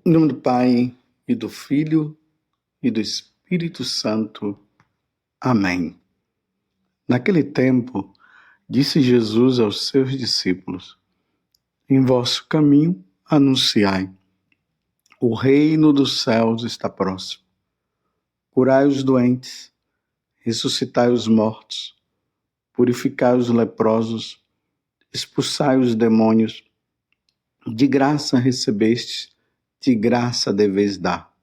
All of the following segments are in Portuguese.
Em nome do Pai, e do Filho, e do Espírito Santo. Amém. Naquele tempo, disse Jesus aos seus discípulos: em vosso caminho anunciai, o reino dos céus está próximo. Curai os doentes, ressuscitai os mortos, purificai os leprosos, expulsai os demônios. De graça recebestes, de graça deveis dar.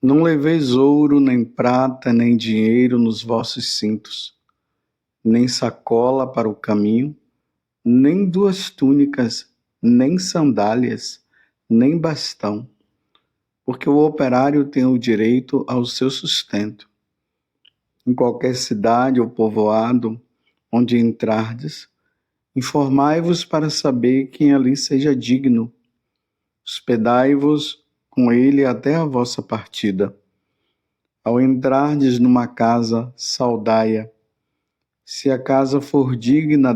Não leveis ouro, nem prata, nem dinheiro nos vossos cintos, nem sacola para o caminho, nem 2 túnicas, nem sandálias, nem bastão, porque o operário tem o direito ao seu sustento. Em qualquer cidade ou povoado onde entrardes, informai-vos para saber quem ali seja digno. Hospedai-vos com ele até a vossa partida. Ao entrardes numa casa, saudai-a. Se a casa for digna,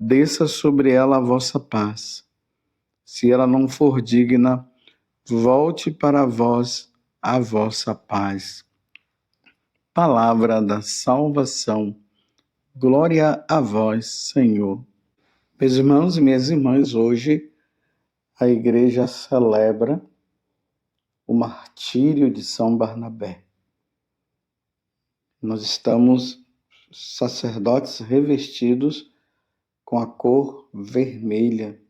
desça sobre ela a vossa paz. Se ela não for digna, volte para vós a vossa paz. Palavra da salvação. Glória a vós, Senhor. Meus irmãos e minhas irmãs, hoje a igreja celebra o martírio de São Barnabé. Nós estamos sacerdotes revestidos com a cor vermelha,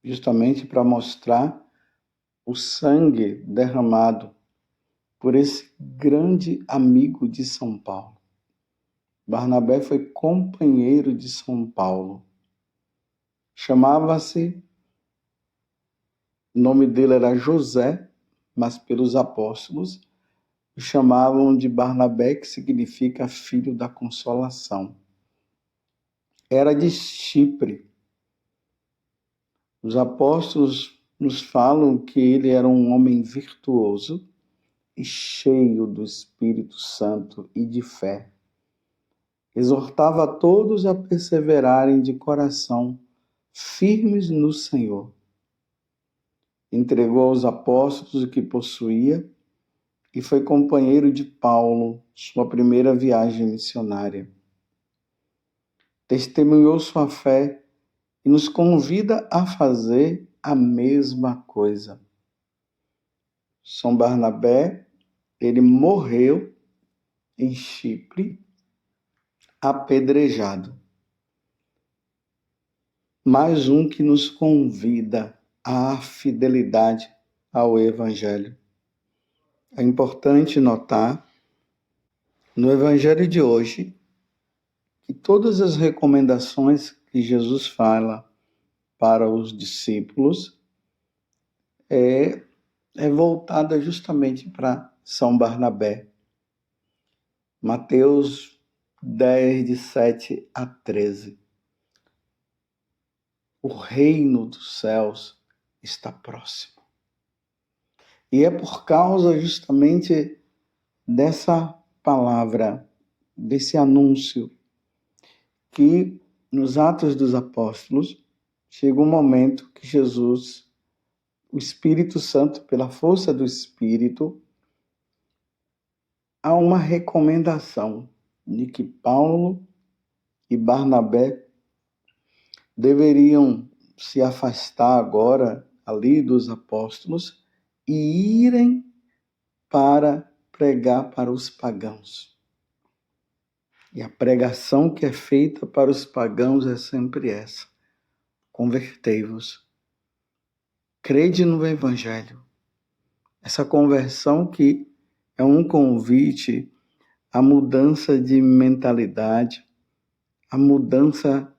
justamente para mostrar o sangue derramado por esse grande amigo de São Paulo. Barnabé foi companheiro de São Paulo. Chamava-se, o nome dele era José, mas pelos apóstolos o chamavam de Barnabé, que significa filho da consolação. Era de Chipre. Os apóstolos nos falam que ele era um homem virtuoso e cheio do Espírito Santo e de fé. Exortava a todos a perseverarem de coração firmes no Senhor. Entregou aos apóstolos o que possuía e foi companheiro de Paulo, sua primeira viagem missionária. Testemunhou sua fé e nos convida a fazer a mesma coisa. São Barnabé, ele morreu em Chipre, apedrejado. Mais um que nos convida à fidelidade ao Evangelho. É importante notar, no Evangelho de hoje, que todas as recomendações que Jesus fala para os discípulos é voltada justamente para São Barnabé. Mateus 10, de 7 a 13. O reino dos céus está próximo. E é por causa justamente dessa palavra, desse anúncio, que nos Atos dos Apóstolos chega um momento que Jesus, o Espírito Santo, pela força do Espírito, há uma recomendação de que Paulo e Barnabé deveriam se afastar agora ali dos apóstolos e irem para pregar para os pagãos. E a pregação que é feita para os pagãos é sempre essa: convertei-vos, crede no Evangelho. Essa conversão que é um convite à mudança de mentalidade, à mudança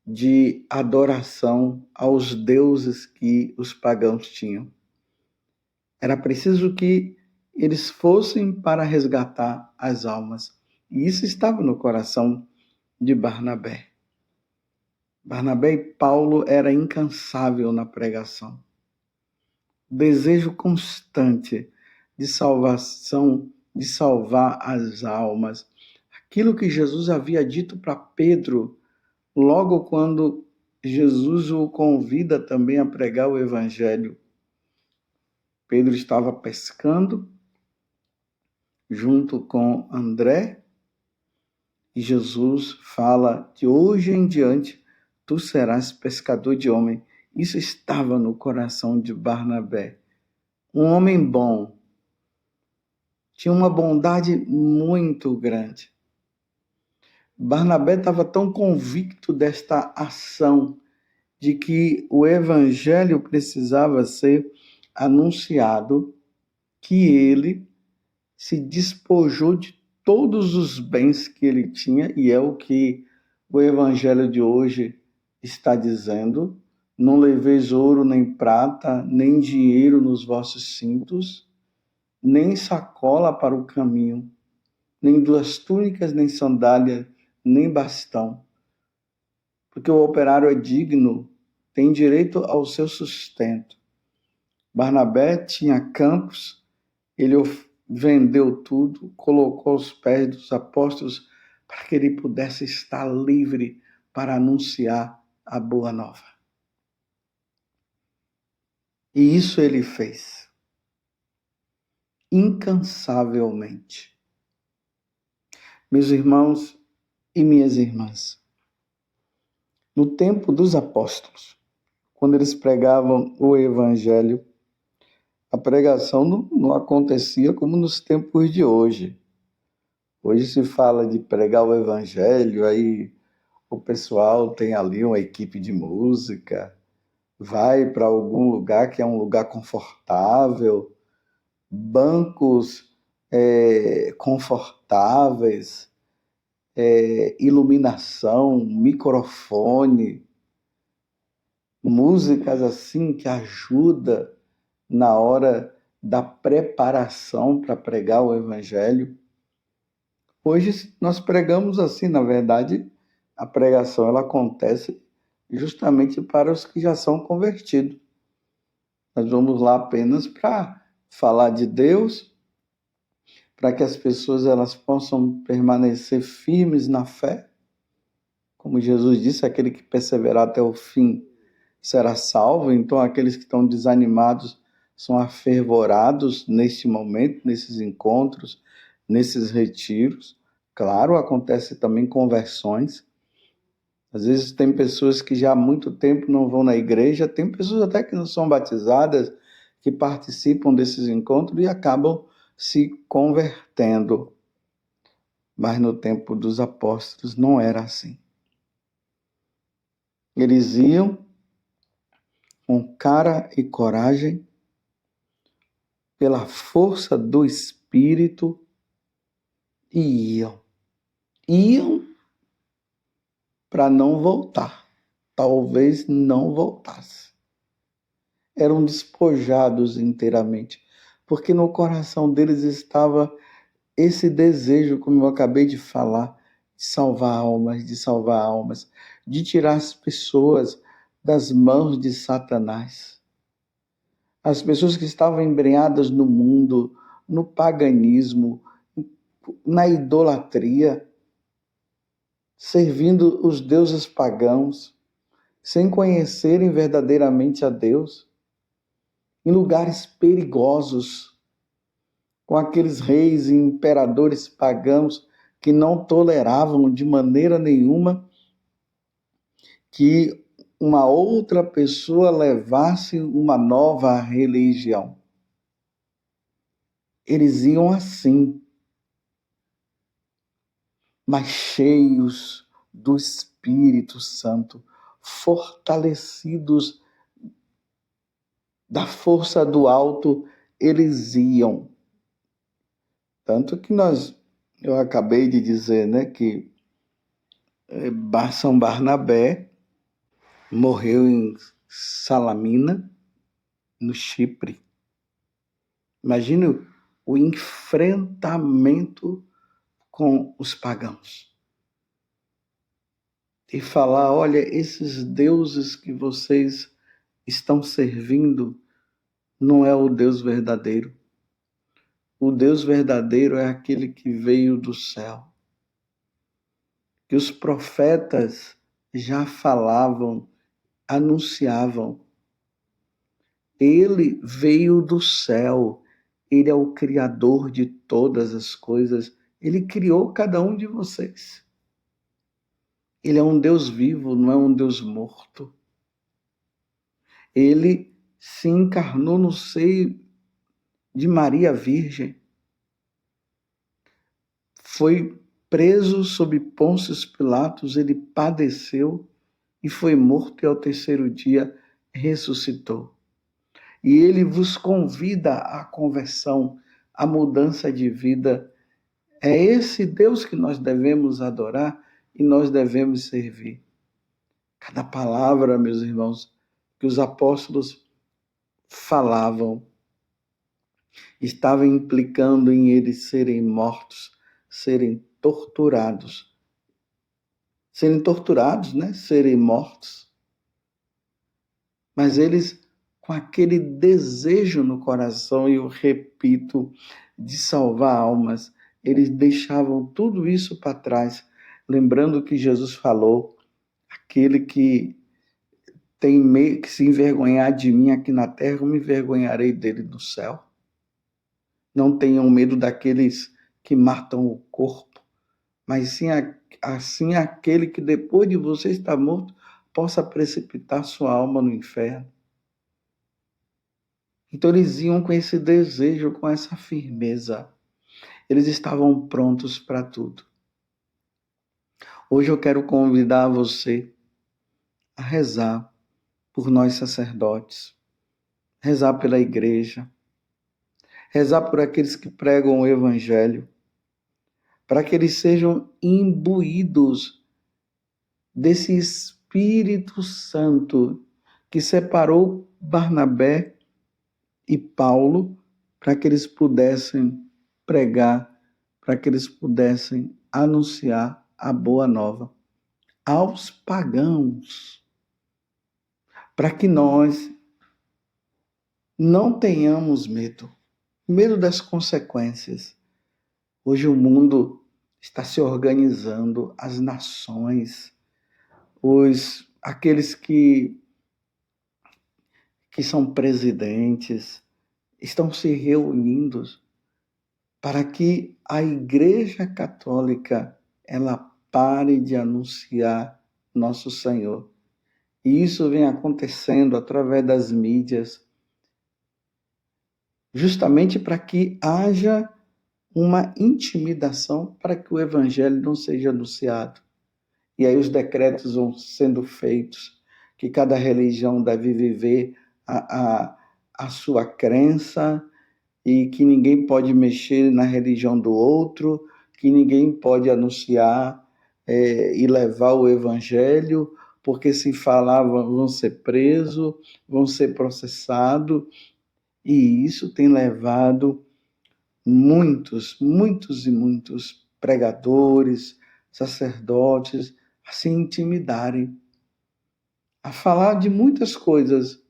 de adoração aos deuses que os pagãos tinham. Era preciso que eles fossem para resgatar as almas. E isso estava no coração de Barnabé. Barnabé e Paulo era incansável na pregação. Desejo constante de salvação, de salvar as almas. Aquilo que Jesus havia dito para Pedro, logo quando Jesus o convida também a pregar o Evangelho. Pedro estava pescando junto com André, e Jesus fala: de hoje em diante tu serás pescador de homem. Isso estava no coração de Barnabé. Um homem bom, tinha uma bondade muito grande. Barnabé estava tão convicto desta ação, de que o evangelho precisava ser anunciado, que ele se despojou de todos os bens que ele tinha, e é o que o evangelho de hoje está dizendo: não leveis ouro nem prata, nem dinheiro nos vossos cintos, nem sacola para o caminho, nem duas túnicas, nem sandália, nem bastão. Porque o operário é digno, tem direito ao seu sustento. Barnabé tinha campos, ele vendeu tudo, colocou aos pés dos apóstolos para que ele pudesse estar livre para anunciar a boa nova. E isso ele fez, incansavelmente. Meus irmãos e minhas irmãs, no tempo dos apóstolos, quando eles pregavam o evangelho, a pregação não acontecia como nos tempos de hoje. Hoje se fala de pregar o evangelho, aí o pessoal tem ali uma equipe de música, vai para algum lugar que é um lugar confortável, bancos confortáveis, iluminação, microfone, músicas assim que ajudam na hora da preparação para pregar o evangelho. Hoje nós pregamos assim, na verdade, a pregação ela acontece justamente para os que já são convertidos. Nós vamos lá apenas para falar de Deus, para que as pessoas elas possam permanecer firmes na fé. Como Jesus disse, aquele que perseverar até o fim será salvo. Então, aqueles que estão desanimados são afervorados neste momento, nesses encontros, nesses retiros. Claro, acontece também conversões. Às vezes tem pessoas que já há muito tempo não vão na igreja, tem pessoas até que não são batizadas, que participam desses encontros e acabam se convertendo. Mas no tempo dos apóstolos não era assim. Eles iam com cara e coragem, pela força do Espírito, e iam. Iam para não voltar. Talvez não voltasse. Eram despojados inteiramente, porque no coração deles estava esse desejo, como eu acabei de falar, de salvar almas, de tirar as pessoas das mãos de Satanás. As pessoas que estavam embrenhadas no mundo, no paganismo, na idolatria, servindo os deuses pagãos, sem conhecerem verdadeiramente a Deus, em lugares perigosos, com aqueles reis e imperadores pagãos que não toleravam de maneira nenhuma que uma outra pessoa levasse uma nova religião. Eles iam assim, mas cheios do Espírito Santo, fortalecidos da força do alto, eles iam. Tanto que eu acabei de dizer, né, que São Barnabé morreu em Salamina, no Chipre. Imagine o enfrentamento com os pagãos. E falar, olha, esses deuses que vocês estão servindo não é o Deus verdadeiro. O Deus verdadeiro é aquele que veio do céu. Que os profetas já falavam, anunciavam. Ele veio do céu. Ele é o Criador de todas as coisas. Ele criou cada um de vocês. Ele é um Deus vivo, não é um Deus morto. Ele se encarnou no seio de Maria Virgem. Foi preso sob Pôncio Pilatos, ele padeceu e foi morto, e ao terceiro dia ressuscitou. E ele vos convida à conversão, à mudança de vida. É esse Deus que nós devemos adorar e nós devemos servir. Cada palavra, meus irmãos, que os apóstolos falavam, estava implicando em eles serem mortos, serem torturados. Serem torturados, né? Serem mortos. Mas eles, com aquele desejo no coração, e eu repito, de salvar almas, eles deixavam tudo isso para trás, lembrando que Jesus falou: aquele que tem medo, que se envergonhar de mim aqui na terra, eu me envergonharei dele no céu. Não tenham medo daqueles que matam o corpo, mas sim assim aquele que depois de você estar morto possa precipitar sua alma no inferno. Então eles iam com esse desejo, com essa firmeza. Eles estavam prontos para tudo. Hoje eu quero convidar você a rezar por nós sacerdotes, rezar pela igreja, rezar por aqueles que pregam o evangelho, para que eles sejam imbuídos desse Espírito Santo que separou Barnabé e Paulo para que eles pudessem pregar, para que eles pudessem anunciar a boa nova aos pagãos, para que nós não tenhamos medo das consequências. Hoje o mundo está se organizando, as nações, aqueles que são presidentes, estão se reunindo para que a Igreja Católica ela pare de anunciar nosso Senhor. E isso vem acontecendo através das mídias, justamente para que haja uma intimidação para que o Evangelho não seja anunciado. E aí os decretos vão sendo feitos, que cada religião deve viver a sua crença, e que ninguém pode mexer na religião do outro, que ninguém pode anunciar e levar o evangelho, porque se falar vão ser presos, vão ser processados, e isso tem levado muitos e muitos pregadores, sacerdotes a se intimidarem, a falar de muitas coisas,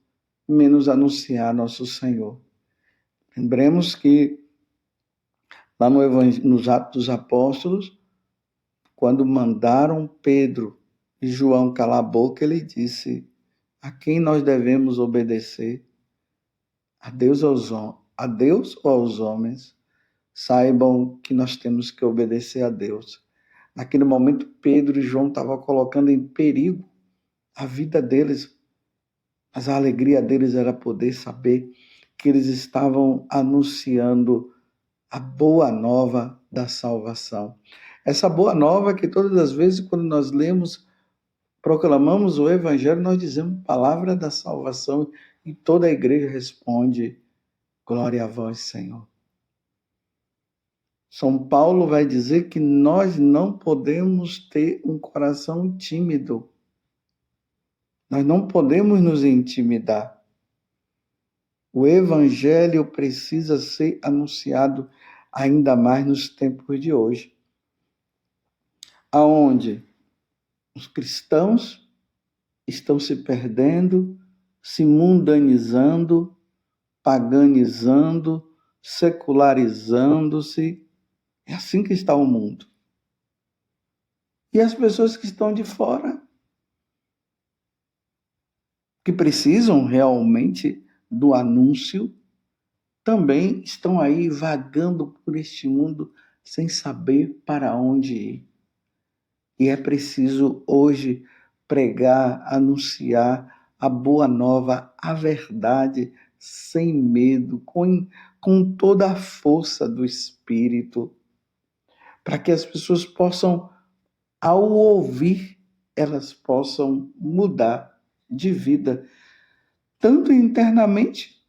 menos anunciar nosso Senhor. Lembremos que lá nos Atos dos Apóstolos, quando mandaram Pedro e João calar a boca, ele disse: a quem nós devemos obedecer? A Deus ou aos homens? Saibam que nós temos que obedecer a Deus. Naquele momento, Pedro e João estavam colocando em perigo a vida deles, mas a alegria deles era poder saber que eles estavam anunciando a boa nova da salvação. Essa boa nova que todas as vezes, quando nós lemos, proclamamos o Evangelho, nós dizemos palavra da salvação e toda a igreja responde: glória a vós, Senhor. São Paulo vai dizer que nós não podemos ter um coração tímido. Nós não podemos nos intimidar. O Evangelho precisa ser anunciado ainda mais nos tempos de hoje, aonde os cristãos estão se perdendo, se mundanizando, paganizando, secularizando-se. É assim que está o mundo. E as pessoas que estão de fora, que precisam realmente do anúncio também estão aí vagando por este mundo sem saber para onde ir. E é preciso hoje pregar, anunciar a boa nova, a verdade, sem medo, com toda a força do Espírito, para que as pessoas possam, ao ouvir, elas possam mudar de vida, tanto internamente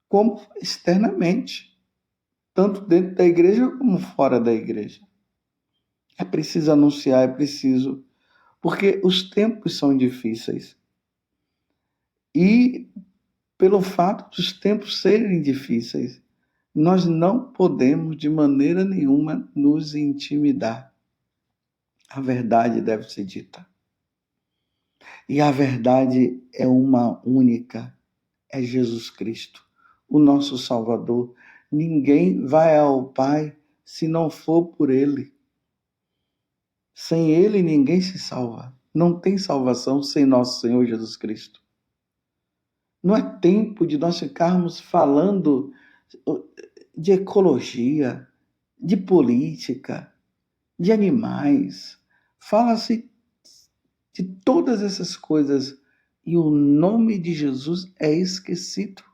como externamente, tanto dentro da igreja como fora da igreja. É preciso anunciar, é preciso, porque os tempos são difíceis. E pelo fato dos tempos serem difíceis, nós não podemos de maneira nenhuma nos intimidar. A verdade deve ser dita. E a verdade é uma única, é Jesus Cristo, o nosso Salvador. Ninguém vai ao Pai se não for por Ele. Sem Ele ninguém se salva. Não tem salvação sem nosso Senhor Jesus Cristo. Não é tempo de nós ficarmos falando de ecologia, de política, de animais. Fala-se de todas essas coisas e o nome de Jesus é esquecido.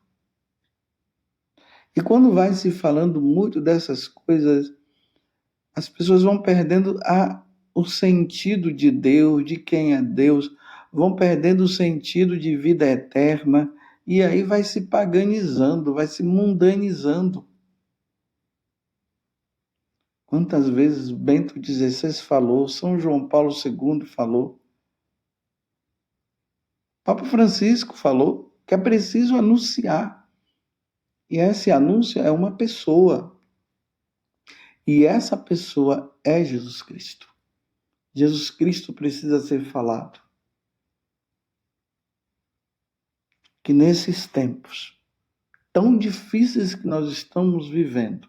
E quando vai se falando muito dessas coisas, as pessoas vão perdendo o sentido de Deus, de quem é Deus, vão perdendo o sentido de vida eterna, e aí vai se paganizando, vai se mundanizando. Quantas vezes Bento XVI falou, São João Paulo II falou, Papa Francisco falou que é preciso anunciar. E esse anúncio é uma pessoa. E essa pessoa é Jesus Cristo. Jesus Cristo precisa ser falado. Que nesses tempos tão difíceis que nós estamos vivendo,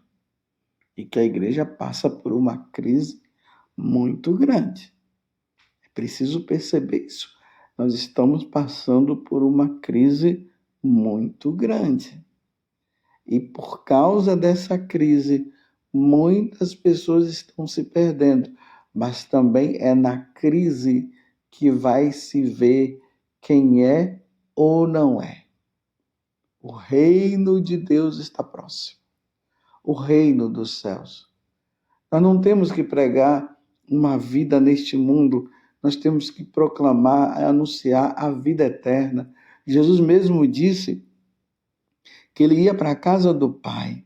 e que a igreja passa por uma crise muito grande. É preciso perceber isso. Nós estamos passando por uma crise muito grande. E por causa dessa crise, muitas pessoas estão se perdendo. Mas também é na crise que vai se ver quem é ou não é. O reino de Deus está próximo. O reino dos céus. Nós não temos que pregar uma vida neste mundo, nós temos que proclamar, anunciar a vida eterna. Jesus mesmo disse que ele ia para a casa do Pai,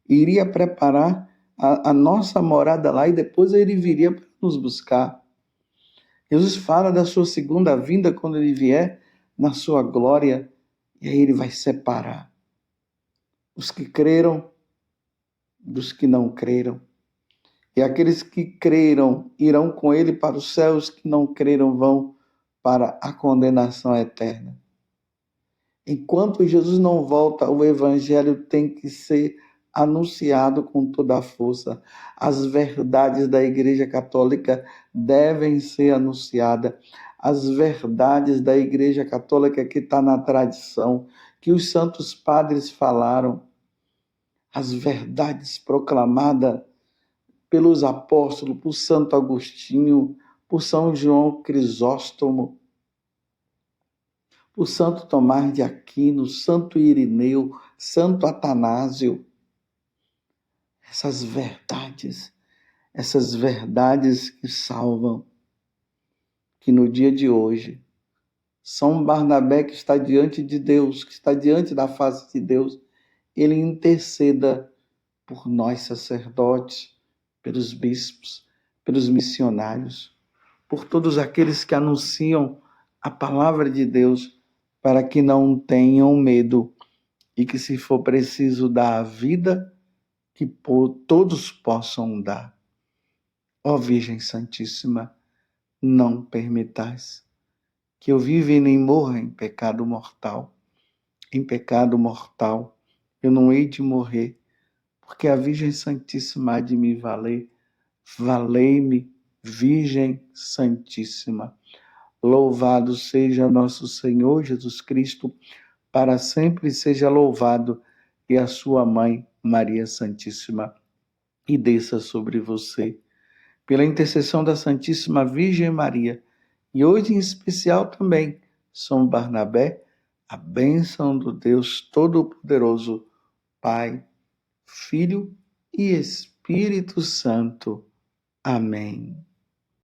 iria preparar a nossa morada lá e depois ele viria para nos buscar. Jesus fala da sua segunda vinda quando ele vier na sua glória, e aí ele vai separar os que creram dos que não creram. E aqueles que creram irão com ele para os céus, que não creram vão para a condenação eterna. Enquanto Jesus não volta, o evangelho tem que ser anunciado com toda a força. As verdades da Igreja Católica devem ser anunciadas. As verdades da Igreja Católica que está na tradição, que os santos padres falaram, as verdades proclamadas pelos apóstolos, por Santo Agostinho, por São João Crisóstomo, por Santo Tomás de Aquino, Santo Irineu, Santo Atanásio. Essas verdades que salvam, que no dia de hoje, São Barnabé que está diante de Deus, que está diante da face de Deus, ele interceda por nós sacerdotes, pelos bispos, pelos missionários, por todos aqueles que anunciam a palavra de Deus, para que não tenham medo e que, se for preciso dar a vida, que todos possam dar. Ó Virgem Santíssima, não permitais que eu viva e nem morra em pecado mortal. Em pecado mortal eu não hei de morrer, porque a Virgem Santíssima há de me valer. Valei-me, Virgem Santíssima. Louvado seja nosso Senhor Jesus Cristo, para sempre seja louvado, e a sua mãe, Maria Santíssima, e desça sobre você. Pela intercessão da Santíssima Virgem Maria, e hoje em especial também, São Barnabé, a bênção do Deus Todo-Poderoso, Pai, Filho e Espírito Santo. Amém.